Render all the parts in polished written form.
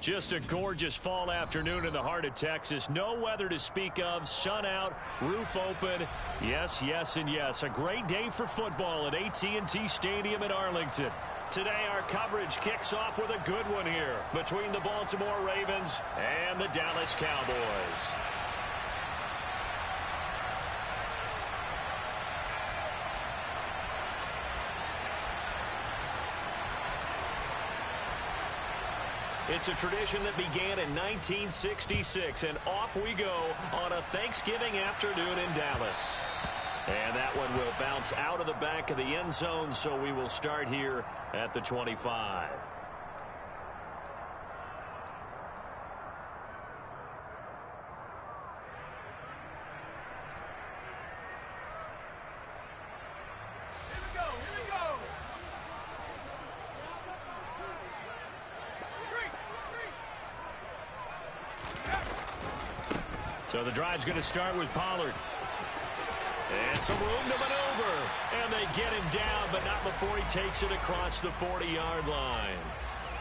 Just a gorgeous fall afternoon in the heart of Texas. No weather to speak of. Sun out, roof open. Yes, yes, and yes. A great day for football at AT&T Stadium in Arlington. Today, our coverage kicks off with a good one here between the Baltimore Ravens and the Dallas Cowboys. It's a tradition that began in 1966, and off we go on a Thanksgiving afternoon in Dallas. And that one will bounce out of the back of the end zone, so we will start here at the 25. So the drive's going to start with Pollard. And some room to maneuver. And they get him down, but not before he takes it across the 40-yard line.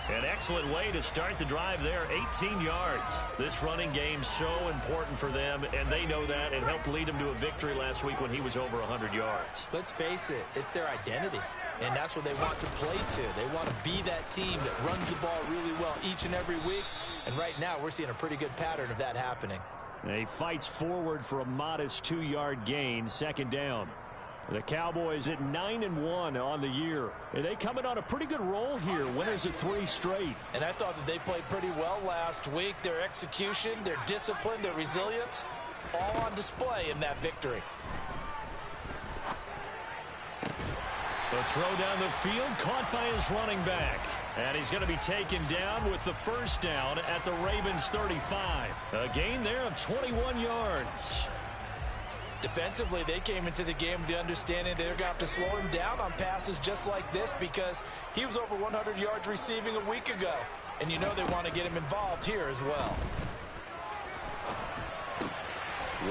An excellent way to start the drive there, 18 yards. This running game so important for them, and they know that. It helped lead them to a victory last week when he was over 100 yards. Let's face it, it's their identity. And that's what they want to play to. They want to be that team that runs the ball really well each and every week. And right now, we're seeing a pretty good pattern of that happening. He fights forward for a modest 2-yard gain, second down. The Cowboys at 9-1 on the year. And they come in on a pretty good roll here, winners of 3 straight. And I thought that they played pretty well last week. Their execution, their discipline, their resilience, all on display in that victory. The throw down the field, caught by his running back. And he's going to be taken down with the first down at the Ravens 35. A gain there of 21 yards. Defensively, they came into the game with the understanding they're going to have to slow him down on passes just like this because he was over 100 yards receiving a week ago. And you know they want to get him involved here as well.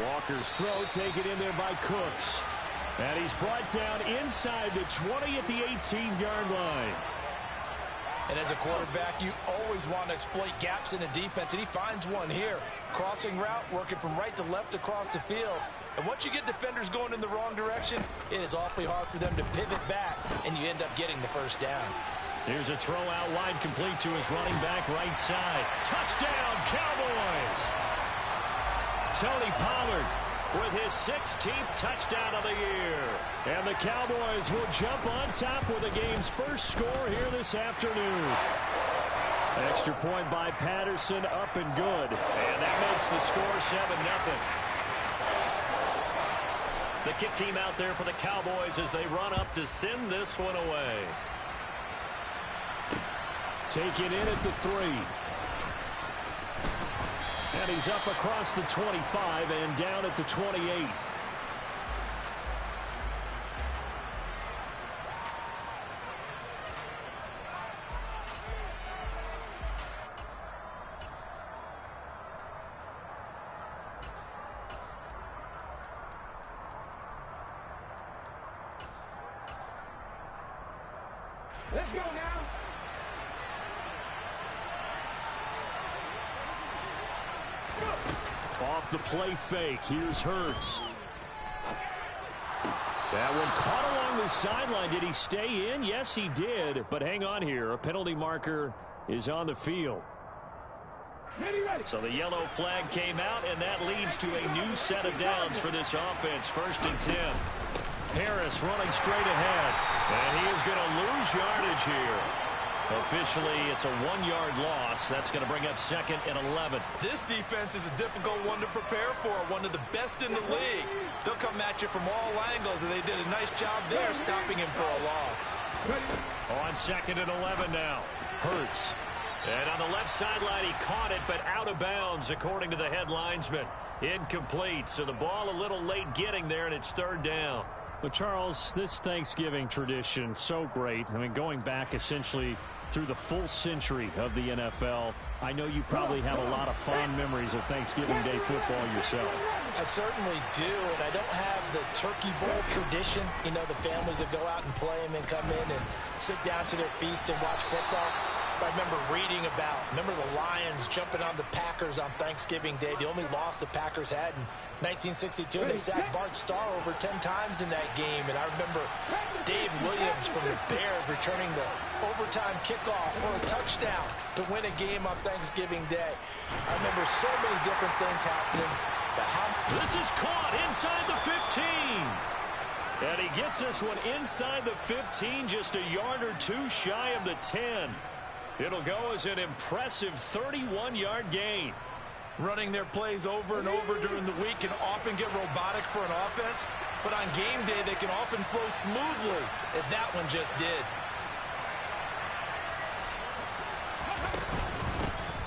Walker's throw taken in there by Cooks. And he's brought down inside the 20 at the 18-yard line. And as a quarterback, you always want to exploit gaps in the defense, and he finds one here. Crossing route, working from right to left across the field. And once you get defenders going in the wrong direction, it is awfully hard for them to pivot back, and you end up getting the first down. Here's a throw out wide, complete to his running back right side. Touchdown, Cowboys! Tony Pollard with his 16th touchdown of the year. And the Cowboys will jump on top with the game's first score here this afternoon. Extra point by Patterson, up and good. And that makes the score 7-0. The kick team out there for the Cowboys as they run up to send this one away. Taken in at the 3. And he's up across the 25 and down at the 28. Let's go now. Off the play fake. Here's Hurts. That one caught along the sideline. Did he stay in? Yes, he did. But hang on here. A penalty marker is on the field. So the yellow flag came out, and that leads to a new set of downs for this offense. 1st and 10. Harris running straight ahead. And he is going to lose yardage here. Officially, it's a 1-yard loss. That's going to bring up 2nd and 11. This defense is a difficult one to prepare for, one of the best in the league. They'll come at you from all angles, and they did a nice job there stopping him for a loss. On 2nd and 11 now. Hurts. And on the left sideline, he caught it, but out of bounds, according to the head linesman. Incomplete, so the ball a little late getting there, and it's 3rd down. But, Charles, this Thanksgiving tradition, so great. I mean, going back essentially through the full century of the NFL, I know you probably have a lot of fond memories of Thanksgiving Day football yourself. I certainly do, and I don't have the Turkey Bowl tradition. You know, the families that go out and play and then come in and sit down to their feast and watch football. I remember reading about. Remember the Lions jumping on the Packers on Thanksgiving Day. The only loss the Packers had in 1962. They sacked Bart Starr over 10 times in that game. And I remember Dave Williams from the Bears returning the overtime kickoff for a touchdown to win a game on Thanksgiving Day. I remember so many different things happening. But this is caught inside the 15. And he gets this one inside the 15, just a yard or two shy of the 10. It'll go as an impressive 31-yard gain. Running their plays over and over during the week can often get robotic for an offense, but on game day they can often flow smoothly, as that one just did.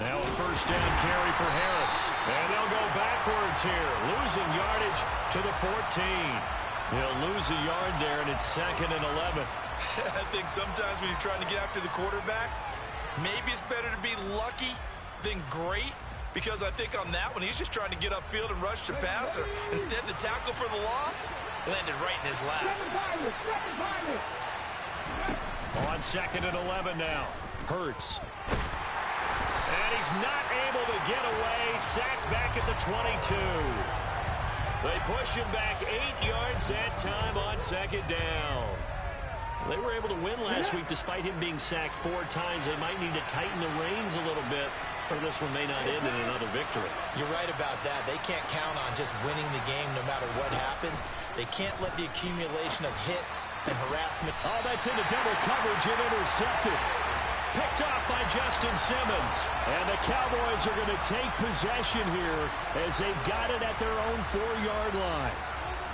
Now a first down carry for Harris. And they'll go backwards here, losing yardage to the 14. He'll lose a yard there, and it's 2nd and 11. I think sometimes when you're trying to get after the quarterback, maybe it's better to be lucky than great, because I think on that one, he's just trying to get upfield and rush the passer. Instead, the tackle for the loss landed right in his lap. On 2nd and 11 now. Hurts. And he's not able to get away. Sacked back at the 22. They push him back 8 yards that time on 2nd down. They were able to win last week despite him being sacked 4 times. They might need to tighten the reins a little bit, or this one may not end in another victory. You're right about that. They can't count on just winning the game no matter what happens. They can't let the accumulation of hits and harassment. Oh, that's into double coverage and intercepted. Picked off by Justin Simmons. And the Cowboys are going to take possession here as they've got it at their own 4-yard line.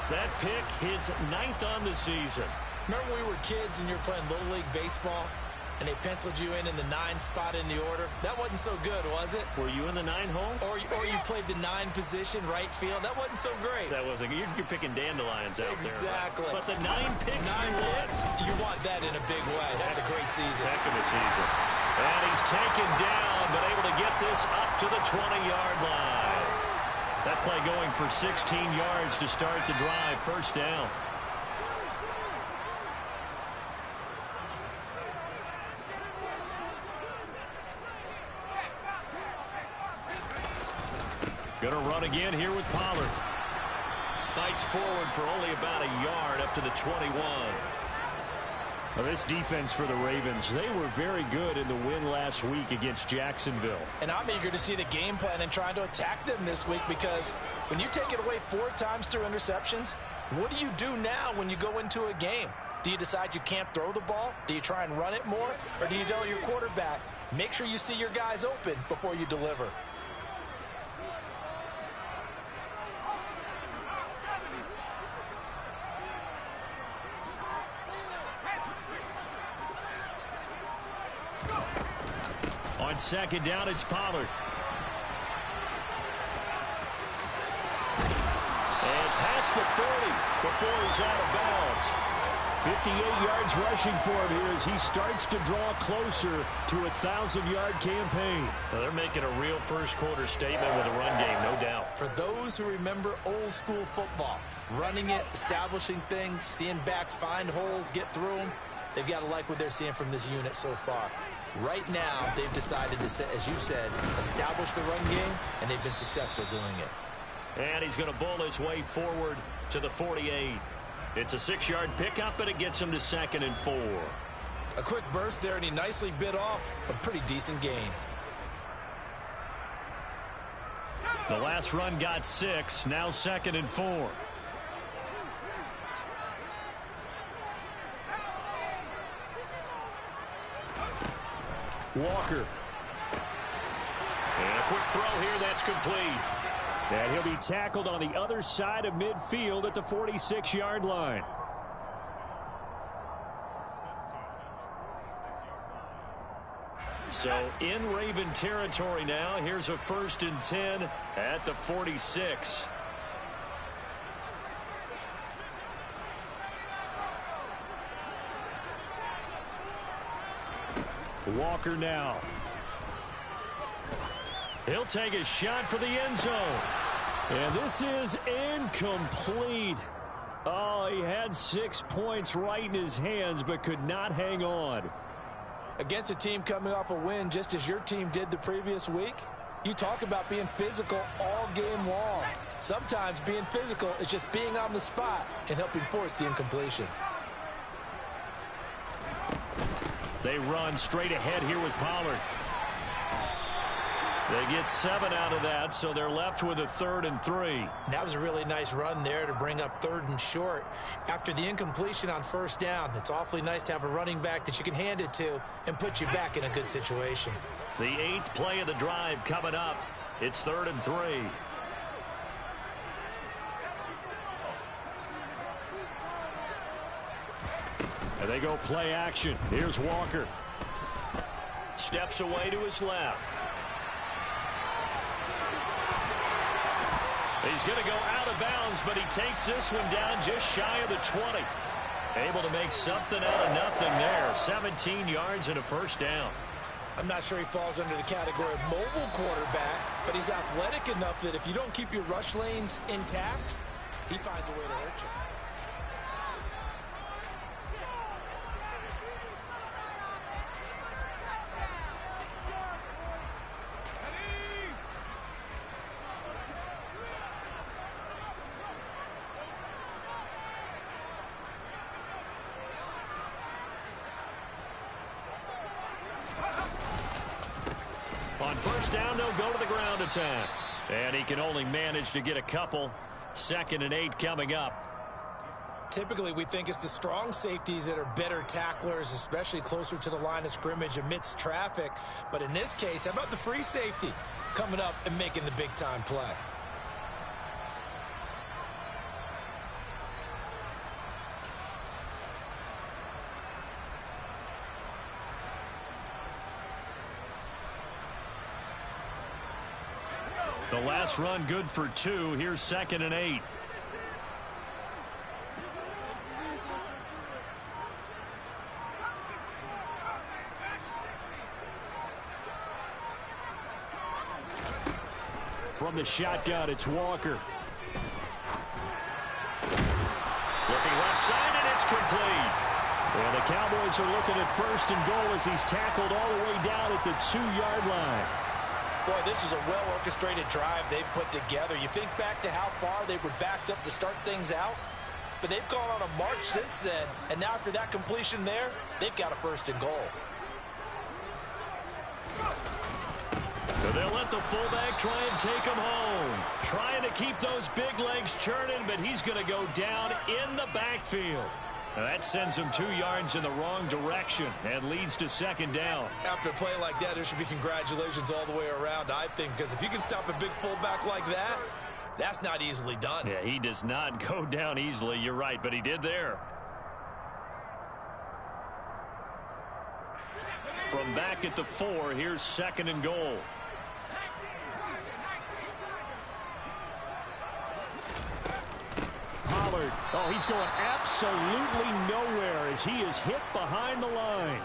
That pick, his 9th on the season. Remember when we were kids and you were playing Little League Baseball and they penciled you in the 9 spot in the order? That wasn't so good, was it? Were you in the 9 hole? Or you played the 9 position, right field? That wasn't so great. That wasn't. You're picking dandelions out exactly. there. But the 9 picks. 9 picks. You want that in a big way. That's a great season. Heck of a season. And he's taken down, but able to get this up to the 20-yard line. That play going for 16 yards to start the drive. First down. Going to run again here with Pollard. Fights forward for only about a yard up to the 21. Well, this defense for the Ravens, they were very good in the win last week against Jacksonville. And I'm eager to see the game plan and trying to attack them this week, because when you take it away 4 times through interceptions, what do you do now when you go into a game? Do you decide you can't throw the ball? Do you try and run it more? Or do you tell your quarterback, make sure you see your guys open before you deliver? On 2nd down, it's Pollard. And past the 40 before he's out of bounds. 58 yards rushing for him here as he starts to draw closer to a 1,000-yard campaign. Well, they're making a real first-quarter statement with a run game, no doubt. For those who remember old-school football, running it, establishing things, seeing backs find holes, get through them, they've got to like what they're seeing from this unit so far. Right now, they've decided to, as you said, establish the run game, and they've been successful doing it. And he's going to bowl his way forward to the 48. It's a 6-yard pickup, and it gets him to 2nd and 4. A quick burst there, and he nicely bit off a pretty decent gain. The last run got 6, now 2nd and 4. Walker. And a quick throw here, that's complete. And he'll be tackled on the other side of midfield at the 46-yard line. So in Raven territory now. Here's a 1st and 10 at the 46. Walker now. He'll take a shot for the end zone. And this is incomplete. Oh, he had 6 points right in his hands, but could not hang on. Against a team coming off a win just as your team did the previous week, you talk about being physical all game long. Sometimes being physical is just being on the spot and helping force the incompletion. They run straight ahead here with Pollard. They get 7 out of that, so they're left with a 3rd and 3. That was a really nice run there to bring up 3rd and short. After the incompletion on 1st down, it's awfully nice to have a running back that you can hand it to and put you back in a good situation. The 8th play of the drive coming up. It's 3rd and 3. And they go play action. Here's Walker. Steps away to his left. He's going to go out of bounds, but he takes this one down just shy of the 20. Able to make something out of nothing there. 17 yards and a 1st down. I'm not sure he falls under the category of mobile quarterback, but he's athletic enough that if you don't keep your rush lanes intact, he finds a way to hurt you. On 1st down, they'll go to the ground attack. And he can only manage to get a couple. 2nd and 8 coming up. Typically, we think it's the strong safeties that are better tacklers, especially closer to the line of scrimmage amidst traffic. But in this case, how about the free safety coming up and making the big-time play? The last run good for 2. Here's 2nd and 8. From the shotgun, it's Walker. Looking left side, and it's complete. And the Cowboys are looking at 1st and goal as he's tackled all the way down at the 2-yard line. Boy, this is a well-orchestrated drive they've put together. You think back to how far they were backed up to start things out, but they've gone on a march since then, and now after that completion there, they've got a 1st and goal. So they'll let the fullback try and take him home. Trying to keep those big legs churning, but he's going to go down in the backfield. Now that sends him 2 yards in the wrong direction and leads to 2nd down. After a play like that, there should be congratulations all the way around, I think, because if you can stop a big fullback like that, that's not easily done. Yeah, he does not go down easily. You're right, but he did there. From back at the 4, here's 2nd and goal. Pollard, oh, he's going absolutely nowhere as he is hit behind the line.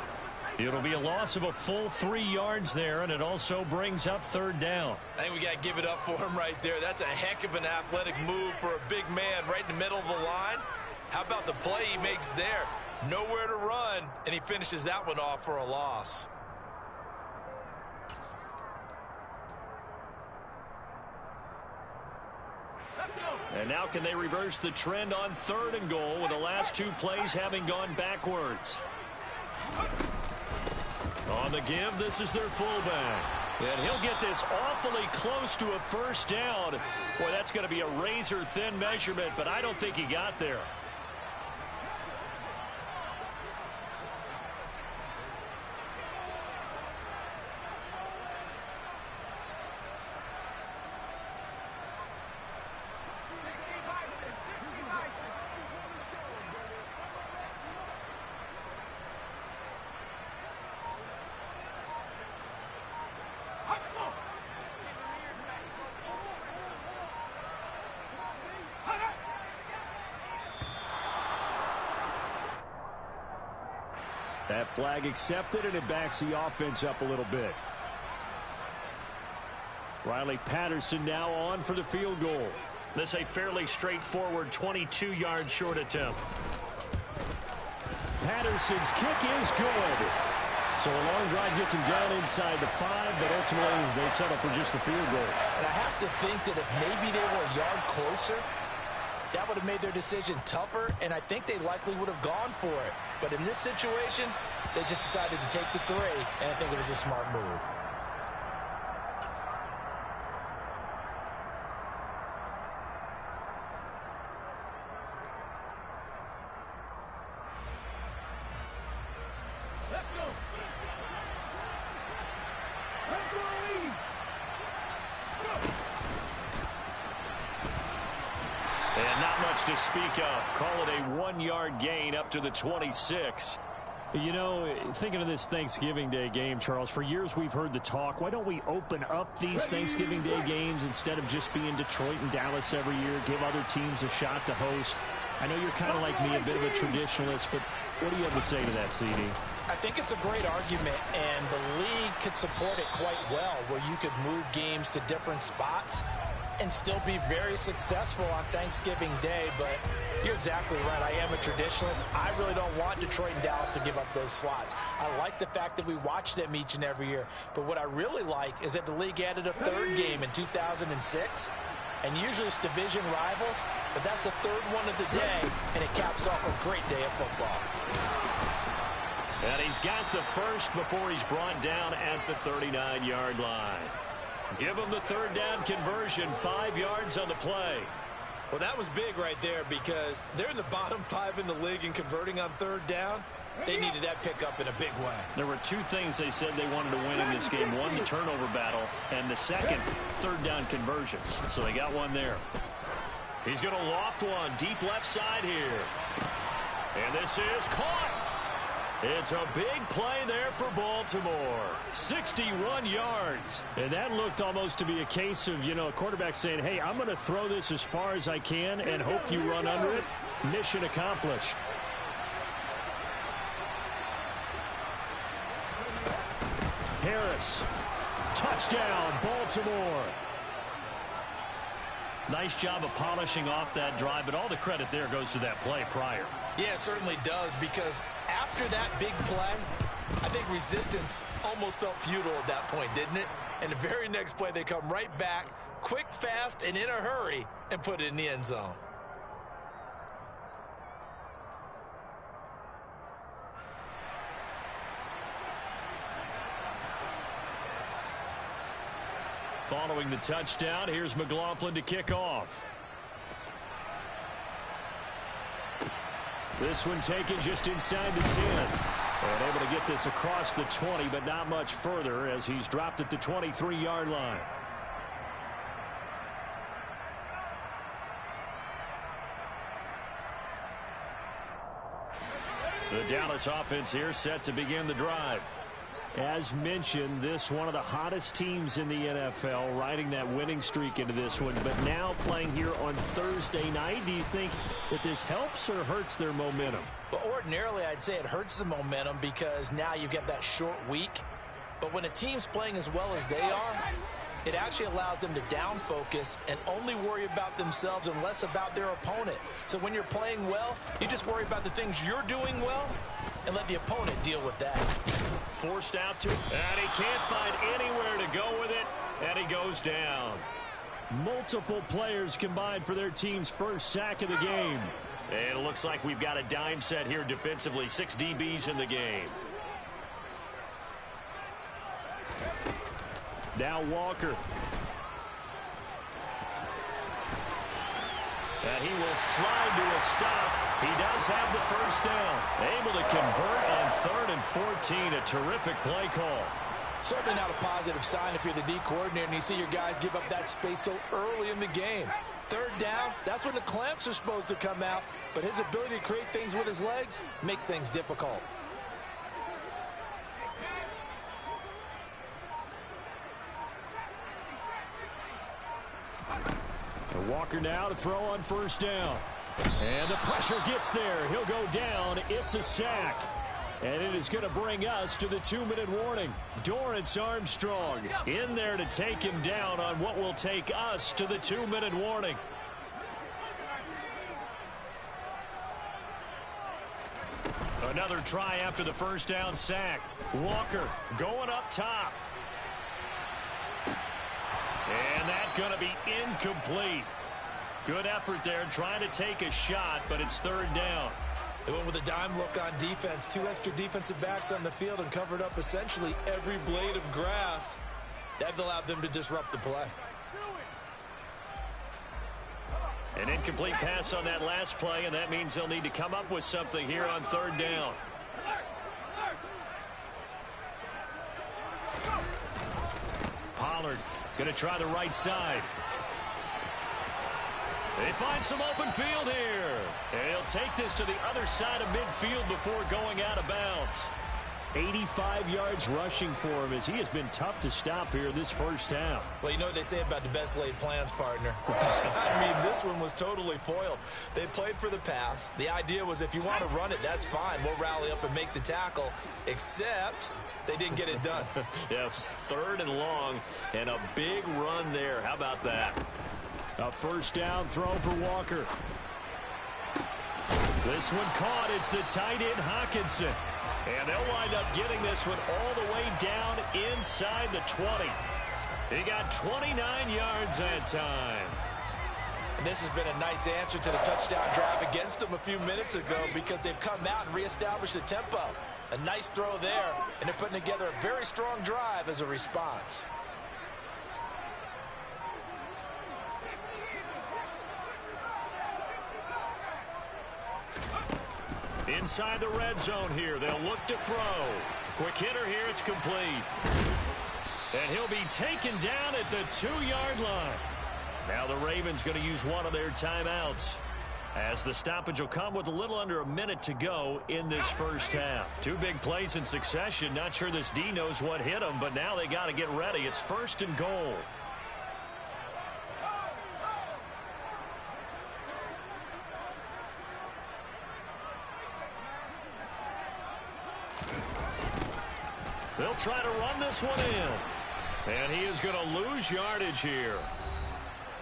It'll be a loss of a full 3 yards there, and it also brings up 3rd down. I think we got to give it up for him right there. That's a heck of an athletic move for a big man right in the middle of the line. How about the play he makes there? Nowhere to run, and he finishes that one off for a loss. And now can they reverse the trend on 3rd and goal with the last 2 plays having gone backwards? On the give, this is their fullback. And he'll get this awfully close to a 1st down. Boy, that's going to be a razor-thin measurement, but I don't think he got there. That flag accepted, and it backs the offense up a little bit. Riley Patterson now on for the field goal. This a fairly straightforward 22-yard short attempt. Patterson's kick is good. So a long drive gets him down inside the 5, but ultimately they settle for just the field goal. And I have to think that if maybe they were a yard closer, that would have made their decision tougher, and I think they likely would have gone for it. But in this situation, they just decided to take the 3, and I think it was a smart move. To speak of. Call it a 1-yard gain up to the 26. You know, thinking of this Thanksgiving Day game, Charles, for years we've heard the talk, why don't we open up these Thanksgiving Day games instead of just being Detroit and Dallas every year, give other teams a shot to host? I know you're kind of like me, a bit of a traditionalist, but what do you have to say to that, CD? I think it's a great argument, and the league could support it quite well, where you could move games to different spots and still be very successful on Thanksgiving Day. But you're exactly right. I am a traditionalist. I really don't want Detroit and Dallas to give up those slots. I like the fact that we watch them each and every year. But what I really like is that the league added a 3rd game in 2006. And usually it's division rivals, but that's the 3rd one of the day, and it caps off a great day of football. And he's got the first before he's brought down at the 39-yard line. Give them the 3rd down conversion, 5 yards on the play. Well, that was big right there because they're in the bottom 5 in the league in converting on 3rd down. They needed that pickup in a big way. There were 2 things they said they wanted to win in this game. One, the turnover battle, and the second, 3rd down conversions. So they got one there. He's going to loft one deep left side here. And this is caught. It's a big play there for Baltimore. 61 yards. And that looked almost to be a case of, you know, a quarterback saying, hey, I'm going to throw this as far as I can and hope you run under it. Mission accomplished. Harris. Touchdown, Baltimore. Nice job of polishing off that drive, but all the credit there goes to that play prior. Yeah, it certainly does, because after that big play, I think resistance almost felt futile at that point, didn't it? And the very next play, they come right back, quick, fast, and in a hurry, and put it in the end zone. Following the touchdown, here's McLaughlin to kick off. This one taken just inside the 10. And able to get this across the 20, but not much further as he's dropped at the 23-yard line. The Dallas offense here set to begin the drive. As mentioned, this one of the hottest teams in the NFL, riding that winning streak into this one, but now playing here on Thursday night. Do you think that this helps or hurts their momentum? Well, ordinarily, I'd say it hurts the momentum because now you get that short week. But when a team's playing as well as they are, it actually allows them to down focus and only worry about themselves and less about their opponent. So when you're playing well, you just worry about the things you're doing well and let the opponent deal with that. Forced out to, and he can't find anywhere to go with it, and he goes down. Multiple players combined for their team's first sack of the game. And it looks like we've got a dime set here defensively. 6 DBs in the game. Now Walker. And he will slide to a stop. He does have the first down. Able to convert on 3rd and 14. A terrific play call. Certainly not a positive sign if you're the D coordinator and you see your guys give up that space so early in the game. 3rd down, that's when the clamps are supposed to come out. But his ability to create things with his legs makes things difficult. Walker now to throw on first down. And the pressure gets there. He'll go down. It's a sack. And it is going to bring us to the 2-minute warning. Dorrance Armstrong in there to take him down on what will take us to the 2-minute warning. Another try after the first down sack. Walker going up top. And that's going to be incomplete. Good effort there trying to take a shot, but it's third down. They went with a dime look on defense. 2 extra defensive backs on the field and covered up essentially every blade of grass. That allowed them to disrupt the play. An incomplete pass on that last play, and that means they'll need to come up with something here on third down. Pollard going to try the right side. They find some open field here. And he'll take this to the other side of midfield before going out of bounds. 85 yards rushing for him as he has been tough to stop here this first half. Well, you know what they say about the best laid plans, partner. I mean, this one was totally foiled. They played for the pass. The idea was if you want to run it, that's fine. We'll rally up and make the tackle, except they didn't get it done. Yeah, third and long and a big run there. How about that? A first down throw for Walker. This one caught. It's the tight end Hawkinson. And they'll wind up getting this one all the way down inside the 20. He got 29 yards that time. And this has been a nice answer to the touchdown drive against them a few minutes ago because they've come out and reestablished the tempo. A nice throw there, and they're putting together a very strong drive as a response. Inside the red zone here. They'll look to throw. Quick hitter here. It's complete. And he'll be taken down at the 2-yard line. Now the Ravens going to use one of their timeouts, as the stoppage will come with a little under a minute to go in this first half. 2 big plays in succession. Not sure this D knows what hit him, but now they got to get ready. It's first and goal. They'll try to run this one in. And he is going to lose yardage here.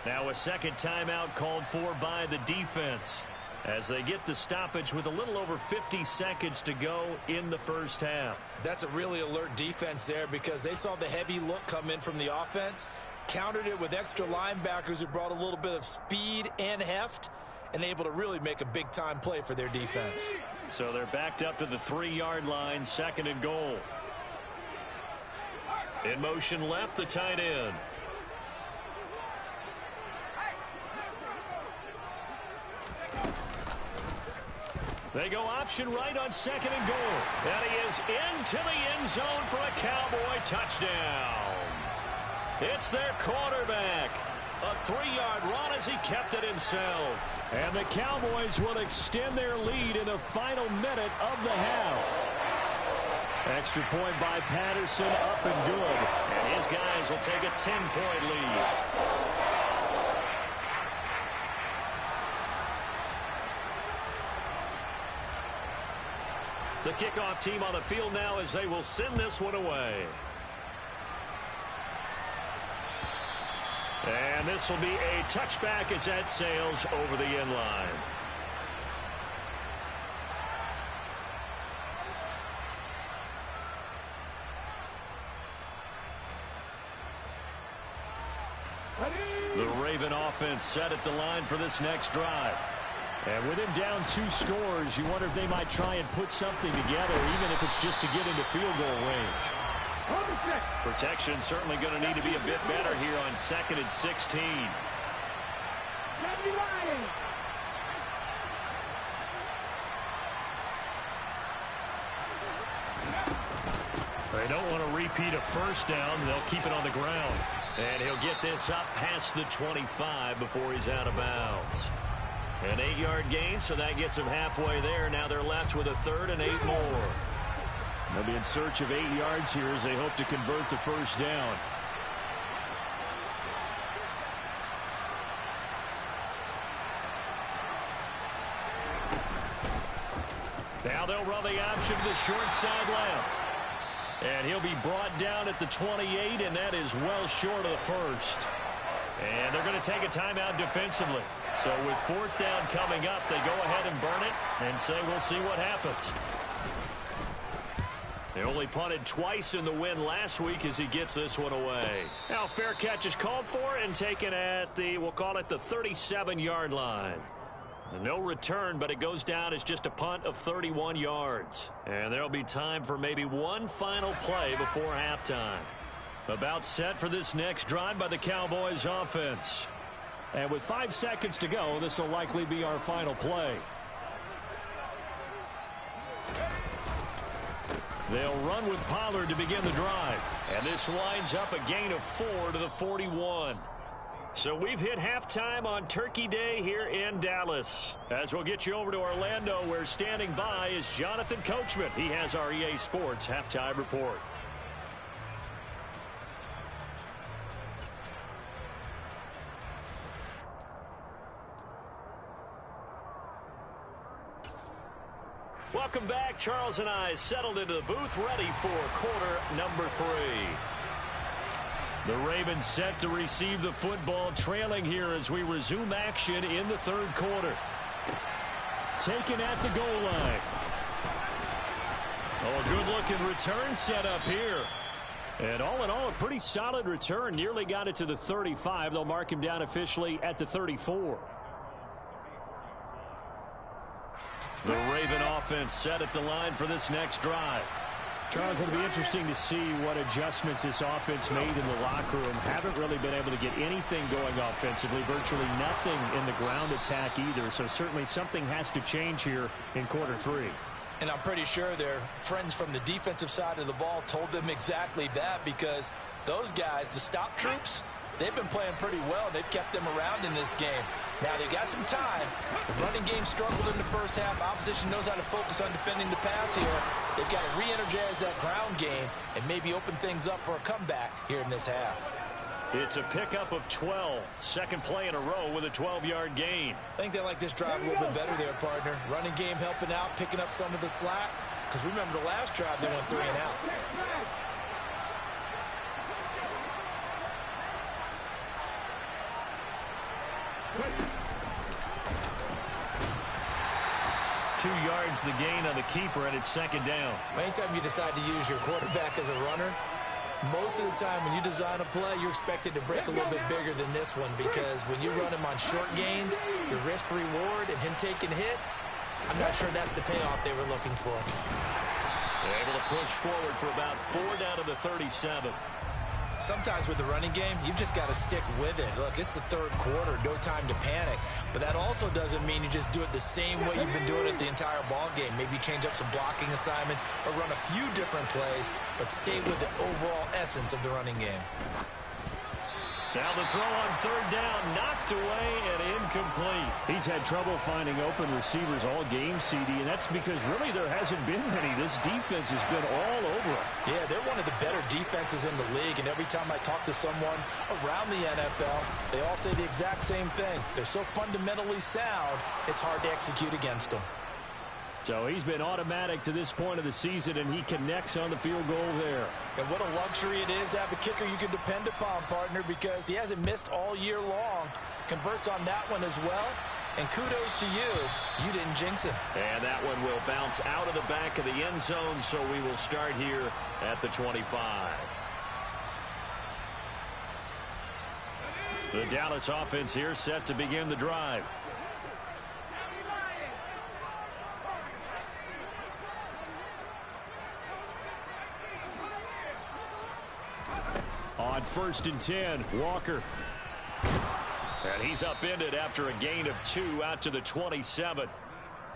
Now a second timeout called for by the defense as they get the stoppage with a little over 50 seconds to go in the first half. That's a really alert defense there because they saw the heavy look come in from the offense, countered it with extra linebackers who brought a little bit of speed and heft, and able to really make a big-time play for their defense. So they're backed up to the 3-yard line, second and goal. In motion left, the tight end. They go option right on second and goal. And he is into the end zone for a Cowboy touchdown. It's their quarterback. A 3-yard run as he kept it himself. And the Cowboys will extend their lead in the final minute of the half. Extra point by Patterson, up and good. And his guys will take a 10-point lead. The kickoff team on the field now as they will send this one away. And this will be a touchback as that sails over the end line. The Raven offense set at the line for this next drive. And with him down 2 scores, you wonder if they might try and put something together, even if it's just to get into field goal range. Protection certainly going to need to be a bit better here on 2nd and 16. They don't want to repeat a first down. They'll keep it on the ground. And he'll get this up past the 25 before he's out of bounds. An 8-yard gain, so that gets them halfway there. Now they're left with a 3rd and 8 more. They'll be in search of 8 yards here as they hope to convert the first down. Now they'll run the option to the short side left. And he'll be brought down at the 28, and that is well short of the first. And they're going to take a timeout defensively. So with 4th down coming up, they go ahead and burn it and say we'll see what happens. They only punted twice in the win last week as he gets this one away. Now fair catch is called for and taken at the, we'll call it the 37-yard line. No return, but it goes down as just a punt of 31 yards. And there'll be time for maybe one final play before halftime. About set for this next drive by the Cowboys offense. And with 5 seconds to go, this will likely be our final play. They'll run with Pollard to begin the drive. And this winds up a gain of 4 to the 41. So we've hit halftime on Turkey Day here in Dallas. As we'll get you over to Orlando, where standing by is Jonathan Coachman. He has our EA Sports halftime report. Welcome back. Charles and I settled into the booth, ready for quarter number 3. The Ravens set to receive the football, trailing here as we resume action in the third quarter. Taken at the goal line. Oh, a good-looking return set up here. And all in all, a pretty solid return. Nearly got it to the 35. They'll mark him down officially at the 34. The Raven offense set at the line for this next drive. Charles, it'll be interesting to see what adjustments this offense made in the locker room. Haven't really been able to get anything going offensively, virtually nothing in the ground attack either. So certainly something has to change here in quarter 3. And I'm pretty sure their friends from the defensive side of the ball told them exactly that, because those guys, the stop troops, they've been playing pretty well. They've kept them around in this game. Now, they've got some time. The running game struggled in the first half. Opposition knows how to focus on defending the pass here. They've got to re-energize that ground game and maybe open things up for a comeback here in this half. It's a pickup of 12. Second play in a row with a 12-yard gain. I think they like this drive a little bit better there, partner. Running game helping out, picking up some of the slack. Because remember, the last drive, they went 3 and out. Two yards the gain on the keeper, and it's second down. Anytime you decide to use your quarterback as a runner, most of the time when you design a play, you're expected to break a little bit bigger than this one, because when you run him on short gains, your risk reward and him taking hits, I'm not sure that's the payoff they were looking for. They're able to push forward for about 4 down to the 37. Sometimes with the running game, you've just got to stick with it. Look, it's the third quarter, no time to panic. But that also doesn't mean you just do it the same way you've been doing it the entire ball game. Maybe change up some blocking assignments or run a few different plays, but stay with the overall essence of the running game. Now the throw on third down, knocked away and incomplete. He's had trouble finding open receivers all game, CD, and that's because really there hasn't been many. This defense has been all over him. Yeah, they're one of the better defenses in the league, and every time I talk to someone around the NFL, they all say the exact same thing. They're so fundamentally sound, it's hard to execute against them. So he's been automatic to this point of the season, and he connects on the field goal there. And what a luxury it is to have a kicker you can depend upon, partner, because he hasn't missed all year long. Converts on that one as well. And kudos to you. You didn't jinx him. And that one will bounce out of the back of the end zone, so we will start here at the 25. The Dallas offense here set to begin the drive. On 1st and 10, Walker. And he's upended after a gain of 2 out to the 27.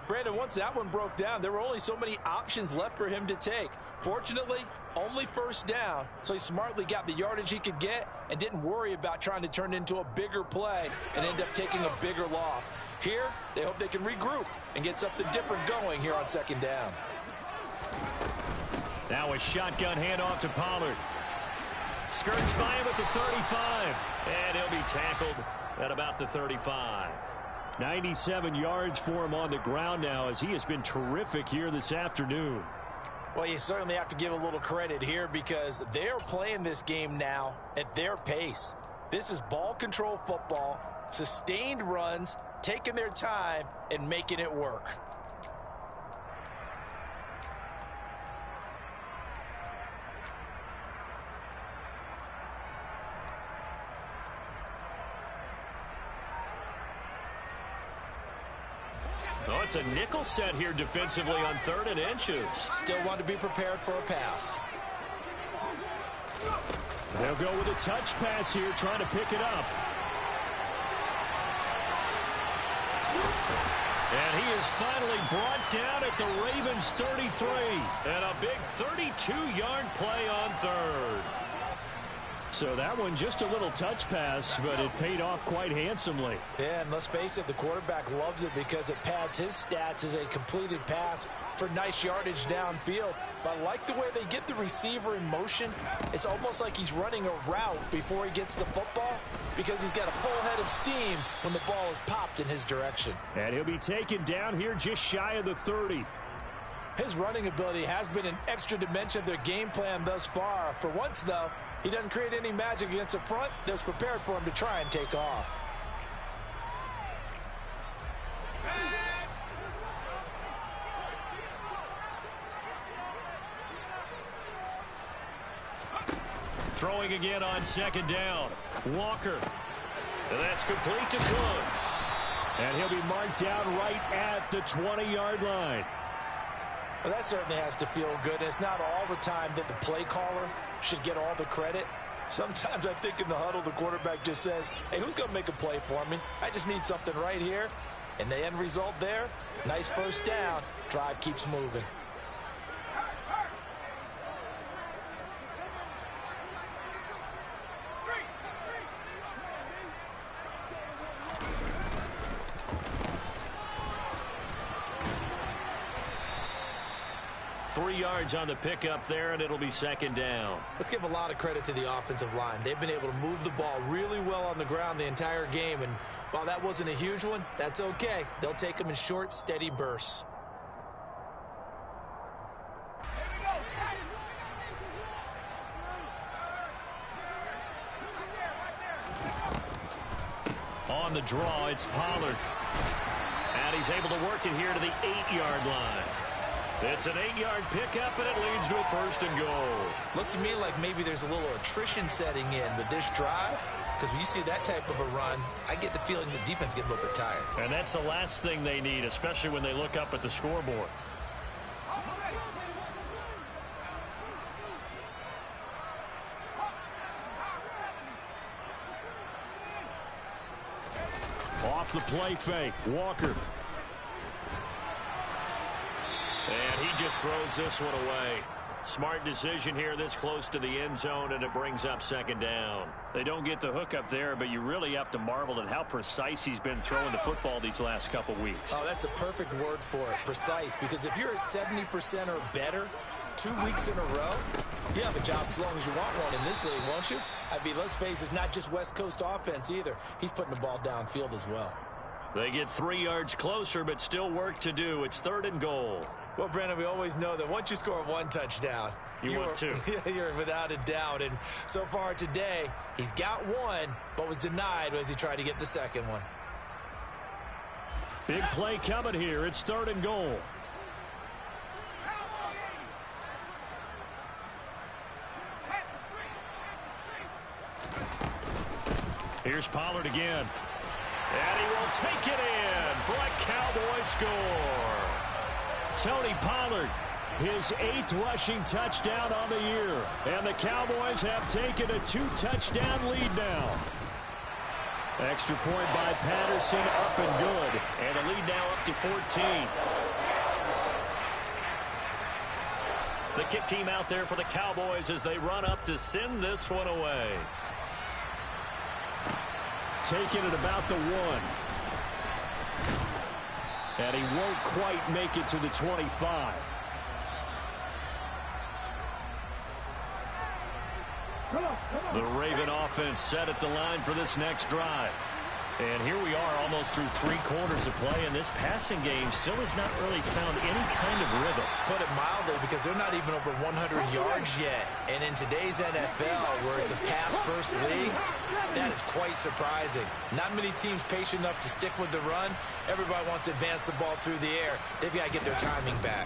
Brandon, once that one broke down, there were only so many options left for him to take. Fortunately, only first down, so he smartly got the yardage he could get and didn't worry about trying to turn it into a bigger play and end up taking a bigger loss. Here, they hope they can regroup and get something different going here on second down. Now a shotgun handoff to Pollard. Skirts by him at the 35, and he'll be tackled at about the 35. 97 yards for him on the ground now, as he has been terrific here this afternoon. Well, you certainly have to give a little credit here, because they're playing this game now at their pace. This is ball control football, sustained runs, taking their time, and making it work. It's a nickel set here defensively on 3rd and inches. Still want to be prepared for a pass. They'll go with a touch pass here, trying to pick it up. And he is finally brought down at the Ravens 33. And a big 32-yard play on 3rd. So that one just a little touch pass, but it paid off quite handsomely. Yeah, and let's face it, the quarterback loves it because it pads his stats as a completed pass for nice yardage downfield. But I like the way they get the receiver in motion. It's almost like he's running a route before he gets the football because he's got a full head of steam when the ball is popped in his direction. And he'll be taken down here just shy of the 30. His running ability has been an extra dimension of their game plan thus far. For once, though, he doesn't create any magic against the front that's prepared for him to try and take off. Throwing again on 2nd down. Walker. And that's complete to Cooks. And he'll be marked down right at the 20-yard line. Well, that certainly has to feel good. It's not all the time that the play caller should get all the credit. Sometimes I think in the huddle, the quarterback just says, hey, who's going to make a play for me? I just need something right here. And the end result there, nice first down. Drive keeps moving. Three yards on the pickup there, and it'll be 2nd down. Let's give a lot of credit to the offensive line. They've been able to move the ball really well on the ground the entire game, and while that wasn't a huge one, that's okay. They'll take them in short, steady bursts. On the draw, it's Pollard. And he's able to work it here to the 8-yard line. It's an 8-yard pickup, and it leads to a 1st and goal. Looks to me like maybe there's a little attrition setting in with this drive, because when you see that type of a run, I get the feeling the defense getting a little bit tired. And that's the last thing they need, especially when they look up at the scoreboard. Off the play fake, Walker. And he just throws this one away. Smart decision here this close to the end zone, and it brings up 2nd down. They don't get the hook up there, but you really have to marvel at how precise he's been throwing the football these last couple weeks. Oh, that's the perfect word for it, precise, because if you're at 70% or better 2 weeks in a row, you have a job as long as you want one in this league, won't you? I mean, let's face it, it's not just West Coast offense either. He's putting the ball downfield as well. They get 3 yards closer, but still work to do. It's 3rd and goal. Well, Brandon, we always know that once you score 1 touchdown, you want 2. You're without a doubt. And so far today, he's got 1, but was denied as he tried to get the 2nd one. Big play coming here. It's 3rd and goal. Here's Pollard again. And he will take it in for a Cowboy score. Tony Pollard, his 8th rushing touchdown on the year. And the Cowboys have taken a 2-touchdown lead now. Extra point by Patterson, up and good. And the lead now up to 14. The kick team out there for the Cowboys as they run up to send this one away. Taking it about the 1. And he won't quite make it to the 25. The Raven offense set at the line for this next drive. And here we are almost through 3 quarters of play, and this passing game still has not really found any kind of rhythm. Put it mildly, because they're not even over 100 yards yet. And in today's NFL, where it's a pass-first league, that is quite surprising. Not many teams patient enough to stick with the run. Everybody wants to advance the ball through the air. They've got to get their timing back.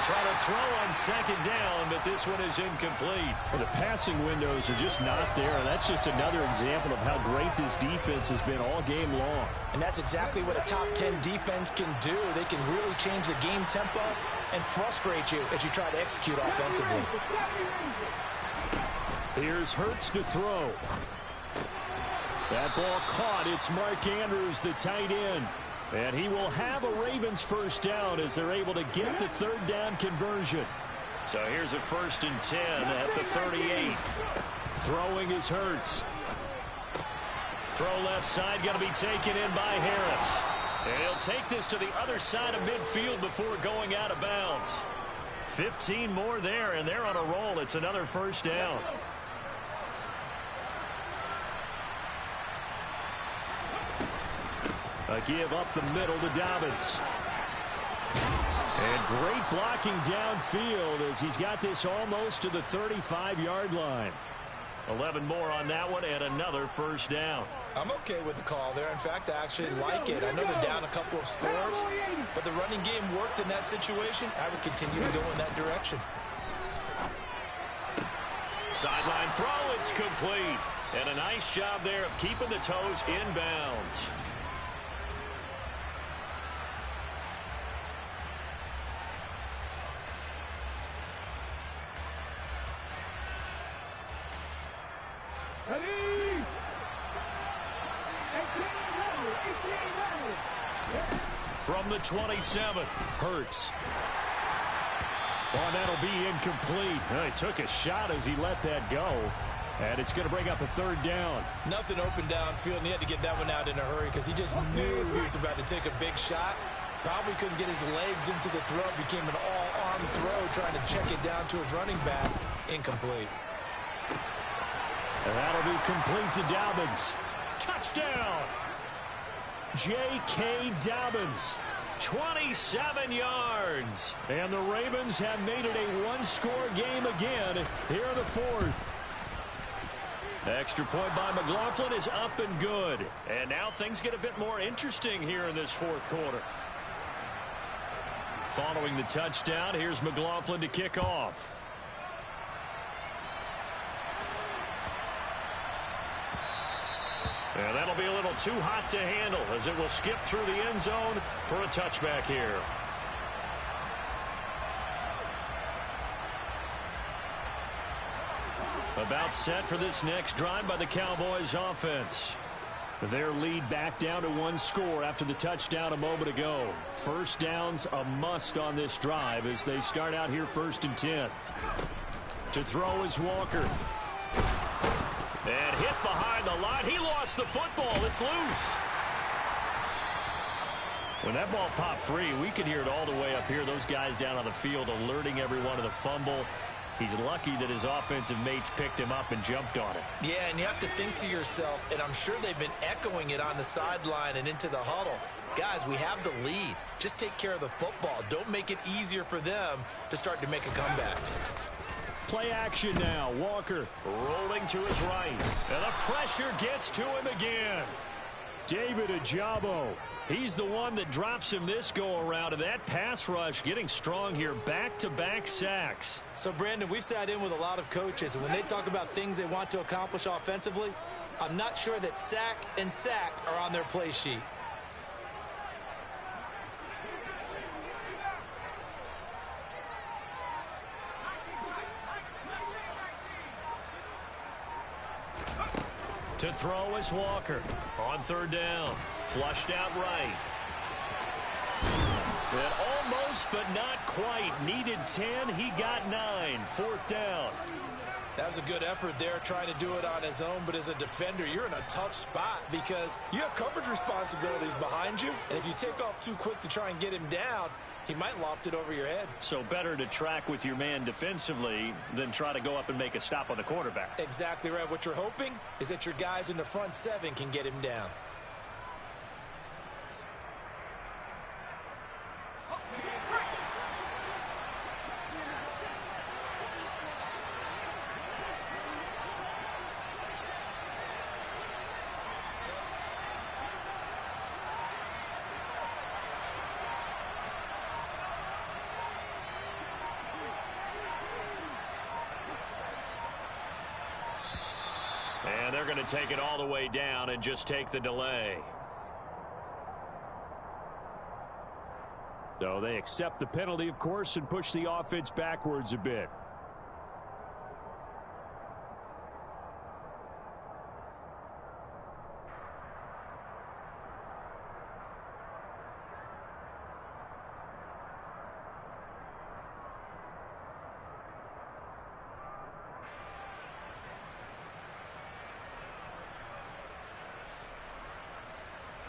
trying to throw on second down, but this one is incomplete. Well, the passing windows are just not there. That's just another example of how great this defense has been all game long. And that's exactly what a top 10 defense can do. They can really change the game tempo and frustrate you as you try to execute offensively. Here's Hurts to throw. That ball caught. It's Mark Andrews, the tight end. And he will have a Ravens first down as they're able to get the third down conversion. So here's a 1st and 10 at the 38. Throwing is Hurts. Throw left side, going to be taken in by Harris. And he'll take this to the other side of midfield before going out of bounds. 15 more there, and they're on a roll. It's another first down. A give up the middle to Dobbins. And great blocking downfield as he's got this almost to the 35-yard line. 11 more on that one and another first down. I'm okay with the call there. In fact, I actually like it. I know they're down a couple of scores, but the running game worked in that situation. I would continue to go in that direction. Sideline throw, it's complete. And a nice job there of keeping the toes in bounds. From the 27, Hurts. Well, that'll be incomplete. He took a shot as he let that go. And it's going to bring up a third down. Nothing open downfield, and he had to get that one out in a hurry because he just knew he was about to take a big shot. Probably couldn't get his legs into the throw. Became an all-arm throw trying to check it down to his running back. Incomplete. And that'll be complete to Dobbins. Touchdown! J.K. Dobbins. 27 yards. And the Ravens have made it a one-score game again here in the fourth. Extra point by McLaughlin is up and good. And now things get a bit more interesting here in this fourth quarter. Following the touchdown, here's McLaughlin to kick off. And that'll be a little too hot to handle as it will skip through the end zone for a touchback here. About set for this next drive by the Cowboys offense. Their lead back down to one score after the touchdown a moment ago. First down's a must on this drive as they start out here 1st and 10. To throw is Walker. And hit behind the line. He lost the football. It's loose. When that ball popped free, we could hear it all the way up here. Those guys down on the field alerting everyone of the fumble. He's lucky that his offensive mates picked him up and jumped on it. Yeah, and you have to think to yourself, and I'm sure they've been echoing it on the sideline and into the huddle. Guys, we have the lead. Just take care of the football. Don't make it easier for them to start to make a comeback. Play action now. Walker rolling to his right. And the pressure gets to him again. David Ojabo. He's the one that drops him this go-around. And that pass rush getting strong here. Back-to-back sacks. So, Brandon, we've sat in with a lot of coaches. And when they talk about things they want to accomplish offensively, I'm not sure that sack and sack are on their play sheet. To throw is Walker on 3rd down. Flushed out right. And almost, but not quite. Needed 10. He got 9. 4th down. That was a good effort there, trying to do it on his own. But as a defender, you're in a tough spot because you have coverage responsibilities behind you. And if you take off too quick to try and get him down, he might loft it over your head. So better to track with your man defensively than try to go up and make a stop on the quarterback. Exactly right. What you're hoping is that your guys in the front 7 can get him down. going to take it all the way down and just take the delay. So they accept the penalty, of course, and push the offense backwards a bit.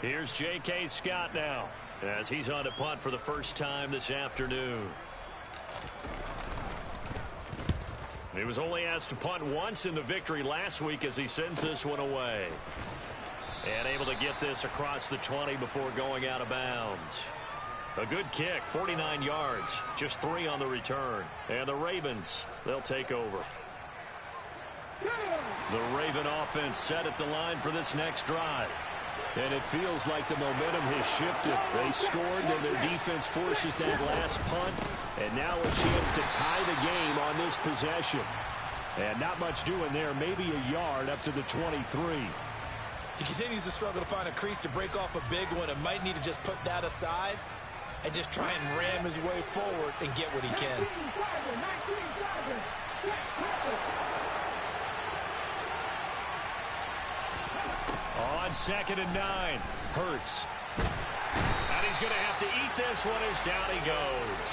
Here's J.K. Scott now, as he's on to punt for the first time this afternoon. He was only asked to punt once in the victory last week as he sends this one away. And able to get this across the 20 before going out of bounds. A good kick, 49 yards, just 3 on the return. And the Ravens, they'll take over. The Raven offense set at the line for this next drive. And it feels like the momentum has shifted. They scored, and their defense forces that last punt. And now a chance to tie the game on this possession. And not much doing there, maybe a yard up to the 23. He continues to struggle to find a crease to break off a big one and might need to just put that aside and just try and ram his way forward and get what he can. On 2nd and 9, Hurts. And he's going to have to eat this one as down he goes.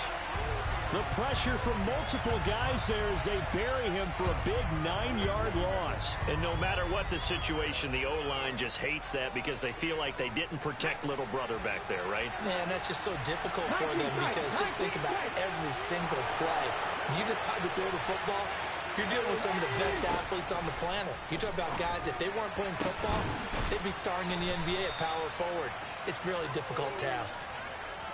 The pressure from multiple guys there as they bury him for a big 9-yard loss. And no matter what the situation, the O-line just hates that because they feel like they didn't protect little brother back there, right? Man, that's just so difficult for them because just think about every single play. When you decide to throw the football, you're dealing with some of the best athletes on the planet. You talk about guys, if they weren't playing football, they'd be starring in the NBA at power forward. It's a really difficult task.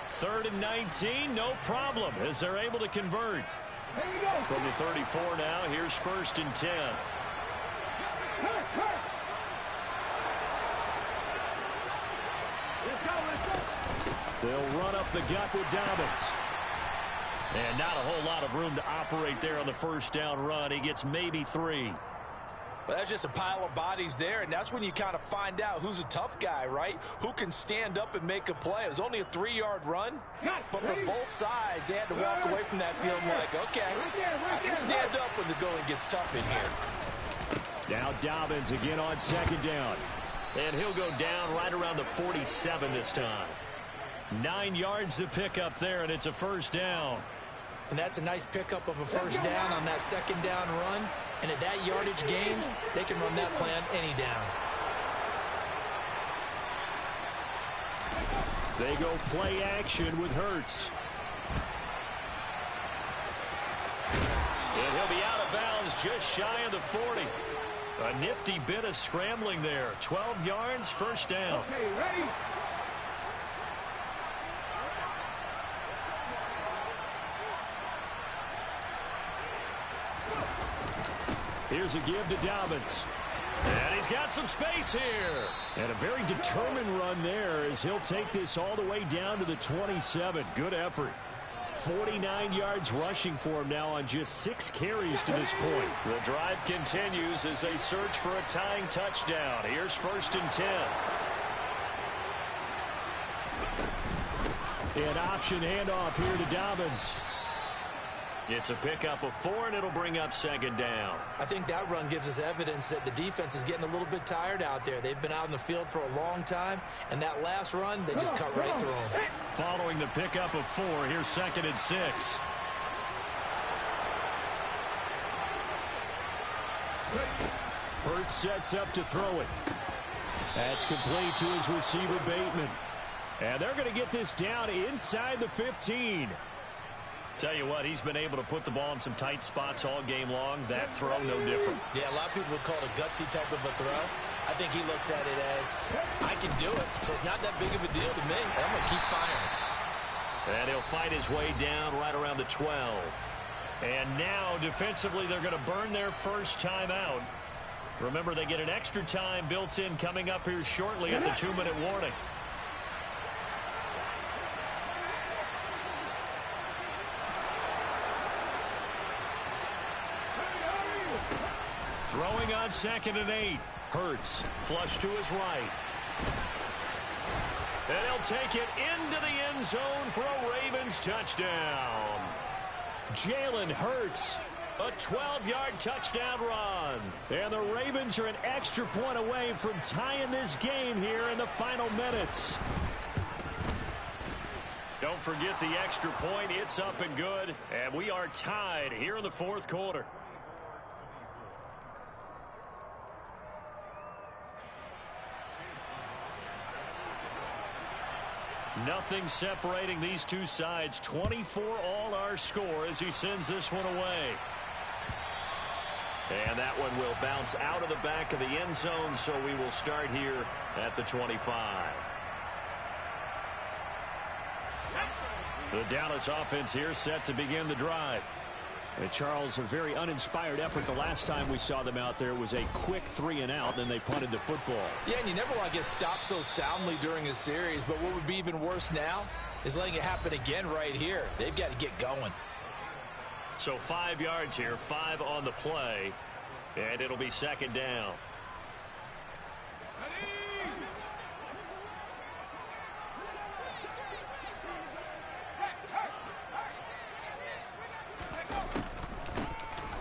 3rd and 19, no problem, as they're able to convert. From the 34 now, here's 1st and 10. They'll run up the gut with Dobbins. And not a whole lot of room to operate there on the first down run. He gets maybe 3. Well, that's just a pile of bodies there, and that's when you kind of find out who's a tough guy, right? Who can stand up and make a play. It was only a 3-yard run, but for both sides, they had to walk away from that field like, okay, I can stand up when the going gets tough in here. Now Dobbins again on 2nd down. And he'll go down right around the 47 this time. 9 yards to pick up there, and it's a 1st down. And that's a nice pickup of a 1st down on that 2nd down run. And at that yardage gained, they can run that plan any down. They go play action with Hurts. And he'll be out of bounds just shy of the 40. A nifty bit of scrambling there. 12 yards, 1st down. Okay, ready? Here's a give to Dobbins. And he's got some space here. And a very determined run there as he'll take this all the way down to the 27. Good effort. 49 yards rushing for him now on just 6 carries to this point. The drive continues as they search for a tying touchdown. Here's 1st and 10. An option handoff here to Dobbins. It's a pickup of 4, and it'll bring up 2nd down. I think that run gives us evidence that the defense is getting a little bit tired out there. They've been out in the field for a long time, and that last run, they just cut right through them. Following the pickup of 4, here's 2nd and 6. Hurts sets up to throw it. That's complete to his receiver, Bateman. And they're going to get this down inside the 15. Tell you what, he's been able to put the ball in some tight spots all game long. That throw, no different. Yeah, a lot of people would call it a gutsy type of a throw. I think he looks at it as, I can do it, so it's not that big of a deal to me. I'm going to keep firing. And he'll fight his way down right around the 12. And now, defensively, they're going to burn their first time out. Remember, they get an extra time built in coming up here shortly at the 2-minute warning. Throwing on 2nd and 8. Hurts, flush to his right. And he'll take it into the end zone for a Ravens touchdown. Jalen Hurts, a 12-yard touchdown run. And the Ravens are an extra point away from tying this game here in the final minutes. Don't forget the extra point. It's up and good. And we are tied here in the fourth quarter. Nothing separating these two sides. 24 all our score as he sends this one away. And that one will bounce out of the back of the end zone, so we will start here at the 25. The Dallas offense here set to begin the drive. And Charles, a very uninspired effort. The last time we saw them out there was a quick 3-and-out, then they punted the football. Yeah, and you never want to get stopped so soundly during a series, but what would be even worse now is letting it happen again right here. They've got to get going. So 5 yards here, 5 on the play, and it'll be second down.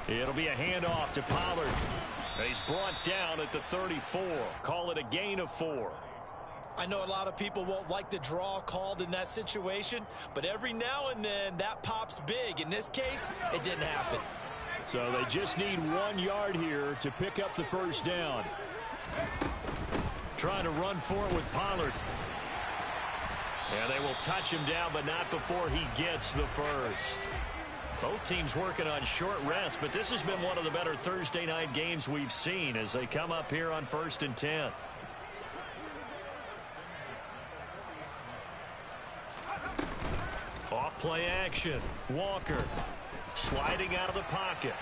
It'll be a handoff to Pollard. He's brought down at the 34. Call it a gain of 4. I know a lot of people won't like the draw called in that situation, but every now and then that pops big. In this case, it didn't happen. So they just need 1 yard here to pick up the first down. Trying to run for it with Pollard. And they will touch him down, but not before he gets the first. Both teams working on short rest, but this has been one of the better Thursday night games we've seen as they come up here on 1st and 10. Off play action. Walker sliding out of the pocket.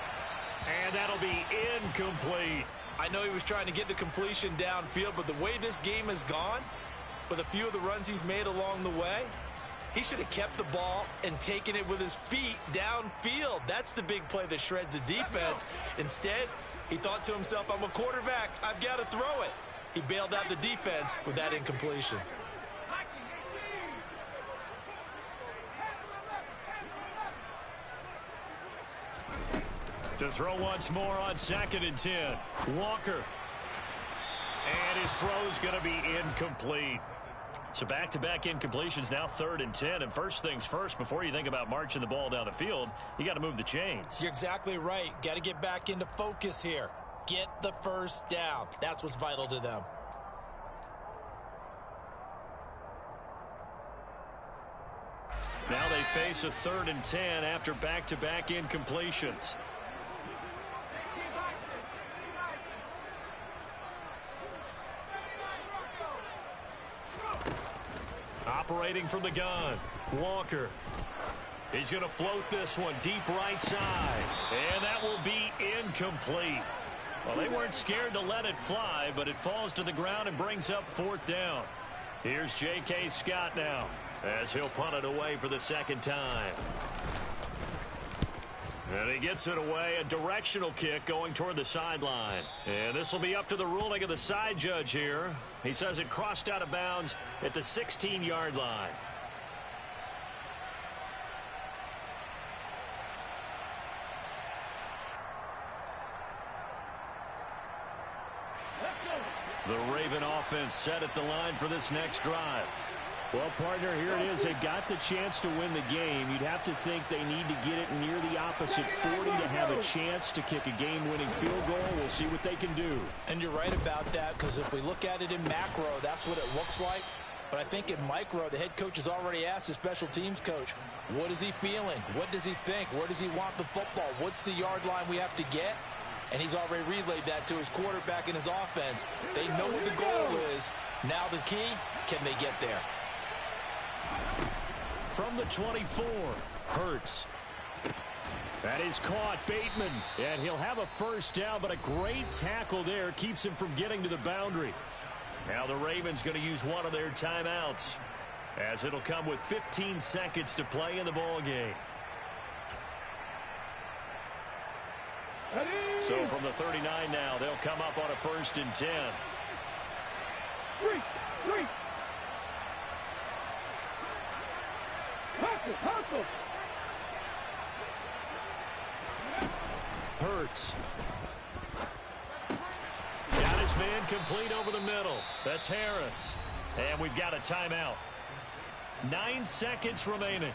And that'll be incomplete. I know he was trying to get the completion downfield, but the way this game has gone, with a few of the runs he's made along the way, he should have kept the ball and taken it with his feet downfield. That's the big play that shreds the defense. Instead, he thought to himself, I'm a quarterback. I've got to throw it. He bailed out the defense with that incompletion. To throw once more on 2nd and 10. Walker. And his throw's going to be incomplete. So back-to-back incompletions, now 3rd and 10. And first things first, before you think about marching the ball down the field, you got to move the chains. You're exactly right. Got to get back into focus here. Get the first down. That's what's vital to them. Now they face a 3rd and 10 after back-to-back incompletions. Operating from the gun, Walker. He's going to float this one deep right side. And that will be incomplete. Well, they weren't scared to let it fly, but it falls to the ground and brings up 4th down. Here's J.K. Scott now as he'll punt it away for the 2nd time. And he gets it away, a directional kick going toward the sideline. And this will be up to the ruling of the side judge here. He says it crossed out of bounds at the 16-yard line. The Raven offense set at the line for this next drive. Well, partner, here it is. They've got the chance to win the game. You'd have to think they need to get it near the opposite 40 to have a chance to kick a game-winning field goal. We'll see what they can do. And you're right about that, because if we look at it in macro, that's what it looks like. But I think in micro, the head coach has already asked the special teams coach, what is he feeling? What does he think? Where does he want the football? What's the yard line we have to get? And he's already relayed that to his quarterback and his offense. They know what the goal is. Now the key, can they get there? From the 24, Hurts. That is caught, Bateman. And he'll have a first down, but a great tackle there keeps him from getting to the boundary. Now the Ravens going to use one of their timeouts, as it'll come with 15 seconds to play in the ball game. So from the 39 now, they'll come up on a 1st and 10. Three. Hustle. Hurts. Got his man complete over the middle. That's Harris. And we've got a timeout. 9 seconds remaining.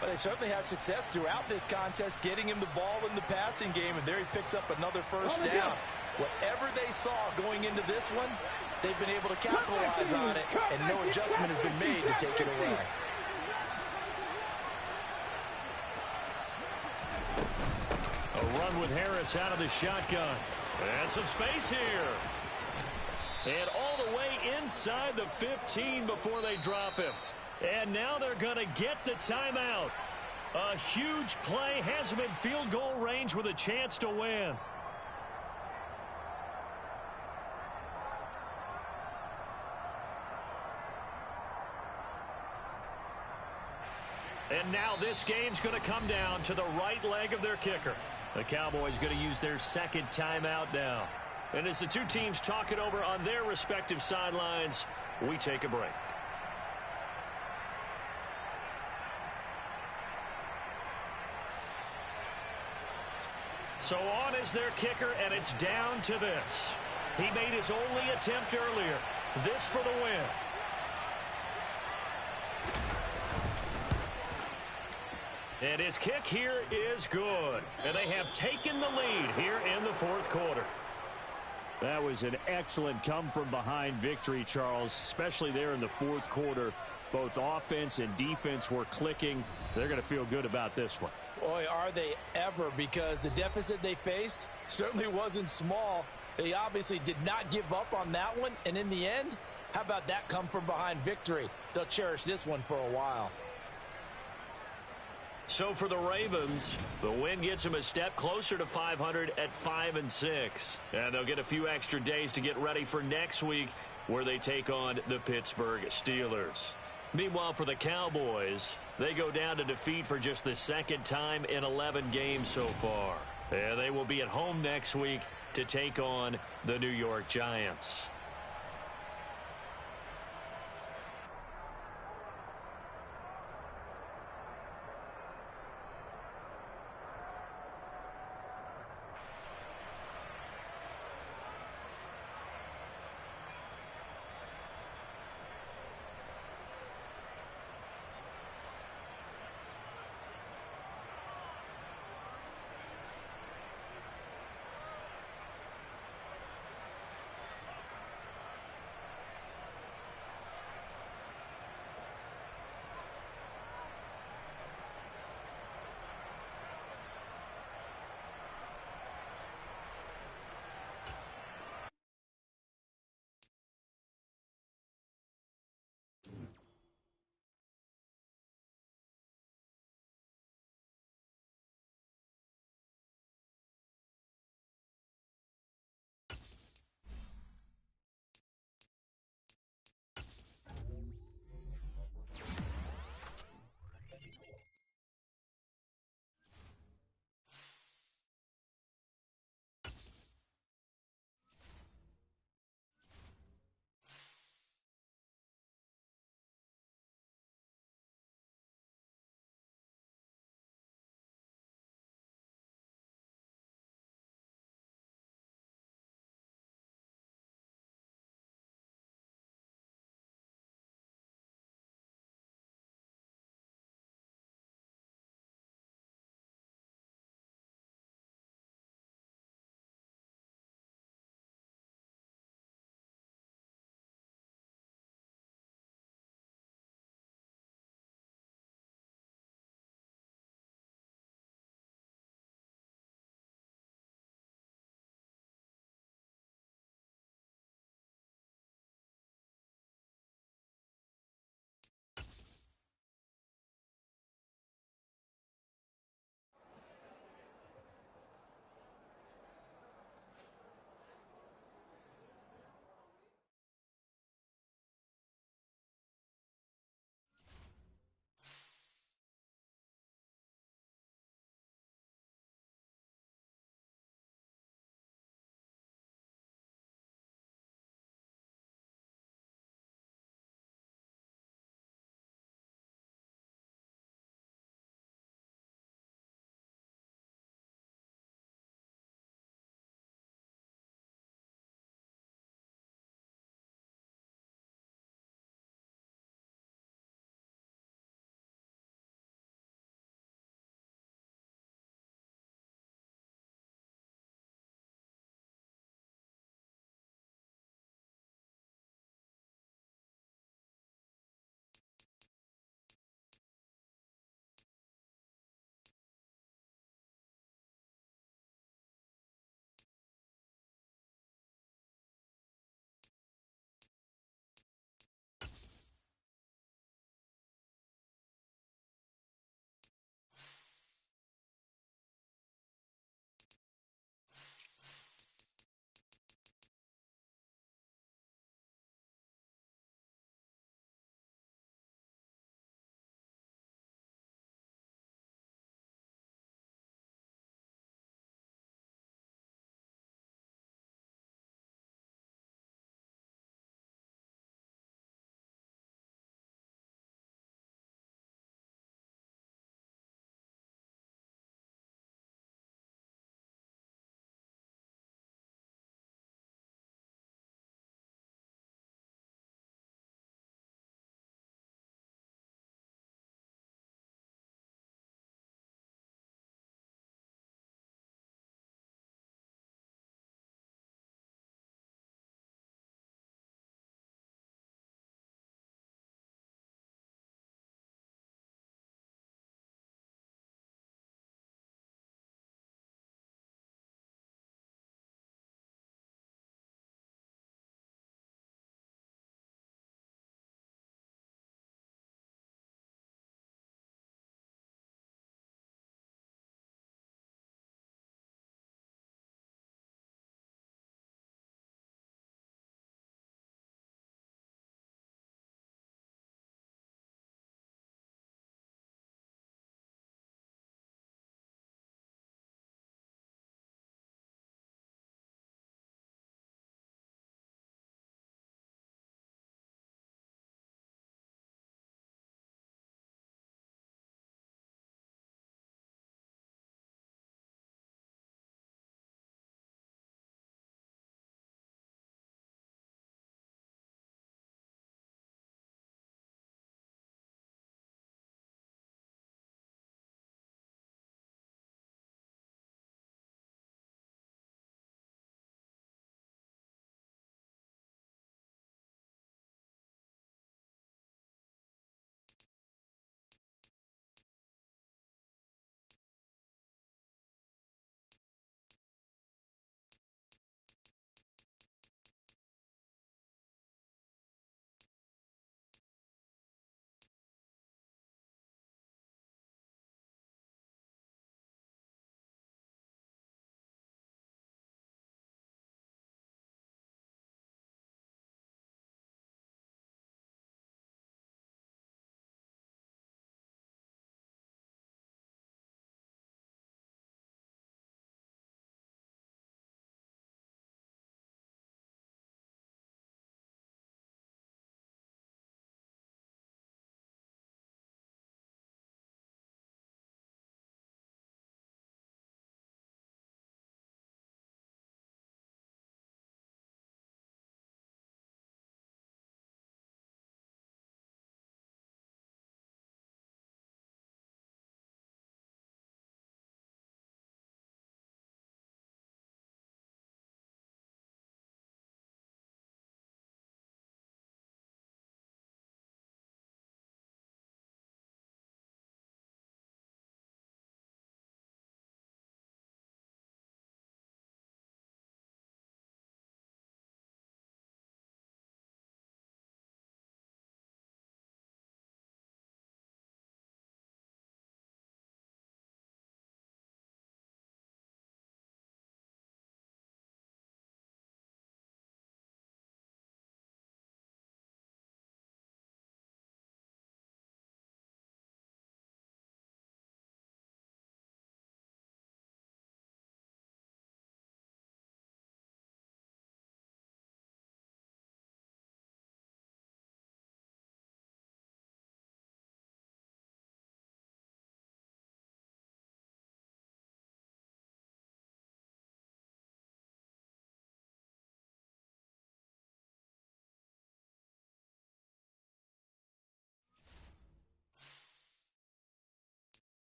But they certainly had success throughout this contest, getting him the ball in the passing game, and there he picks up another 1st down. Whatever they saw going into this one, they've been able to capitalize on it, and no adjustment has been made to take it away. A run with Harris out of the shotgun. And some space here. And all the way inside the 15 before they drop him. And now they're going to get the timeout. A huge play has him in field goal range with a chance to win. And now this game's going to come down to the right leg of their kicker. The Cowboys going to use their 2nd timeout now. And as the two teams talk it over on their respective sidelines, we take a break. So on is their kicker, and it's down to this. He made his only attempt earlier. This for the win. And his kick here is good. And they have taken the lead here in the 4th quarter. That was an excellent come-from-behind victory, Charles, especially there in the 4th quarter. Both offense and defense were clicking. They're going to feel good about this one. Boy, are they ever, because the deficit they faced certainly wasn't small. They obviously did not give up on that one, and in the end, how about that come-from-behind victory? They'll cherish this one for a while. So for the Ravens, the win gets them a step closer to 500 at 5-6. And they'll get a few extra days to get ready for next week, where they take on the Pittsburgh Steelers. Meanwhile, for the Cowboys, they go down to defeat for just the 2nd time in 11 games so far. And they will be at home next week to take on the New York Giants.